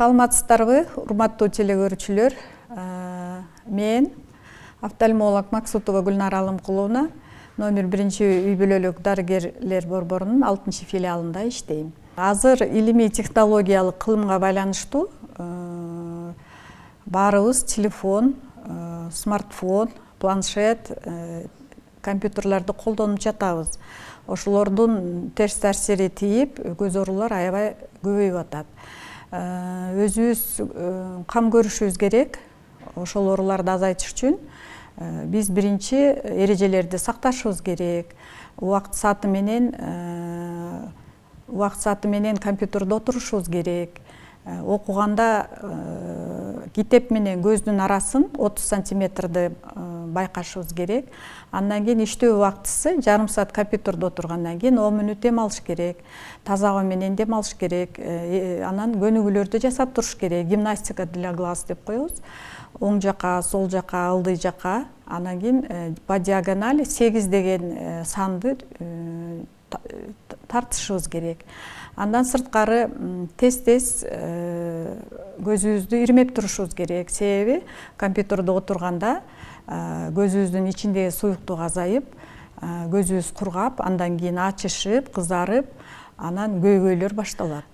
Саламатсыздарбы, урматтуу телекөрүүчүлөр. Мен офтальмолог Максутова Гүлнара Алымкуловна номер 1 үй бүлөлүк дарыгерлер борборунун 6 филиалында иштейм. Азыр илимий технологиялык кылымга байланыштуу баарыбыз телефон, смартфон, планшет, компьютерлерди колдонуп жатабыз. Ошолордун терс таасири тийип, көз оорулар аябай көбөйүп атат. Өзүбүз кам көрүшүбүз керек. Ошол ооруларды азайтыш үчүн биз биринчи эрежелерди сакташыбыз керек. Убакыт сааты менен компьютерде отурушубуз керек. Окуганда китеп менен көздүн арасын 30 сантиметрди байкашыбыз керек. Андан кийин иштөө убактысы жарым саат компьютерде отургандан кийин 10 мүнөт дем алыш керек. Таза аба менен дем алыш керек. Анан көнүгүүлөрдү жасап туруш керек. Гимнастика для глаз деп коебуз. Оң жака, сол жака, ылдый жака. Анан кийин по диагональ 8 деген санды тартышыбыз керек. Андан сырткары тез-тез көзүбүздү ирмеп турушубуз керек. Себеби компьютерде отурганда көзүбүздүн ичиндеги суюктук азайып, көзүбүз кургап, андан кийин ачышып, кызарып, анан көйгөйлөр башталат.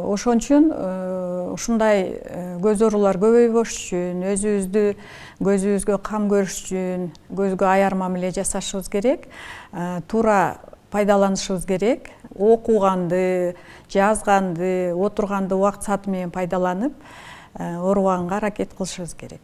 Ошон үчүн ушундай көз оорулар көбөйбөш үчүн, өзүбүздү көзүбүзгө кам көрүш үчүн көзгө аяр мамиле жасашыбыз керек. Туура пайдаланышыбыз керек. Окуганды, жазганды, отурганды убакыт сааты менен пайдаланып, оорубаганга аракет кылышыбыз керек.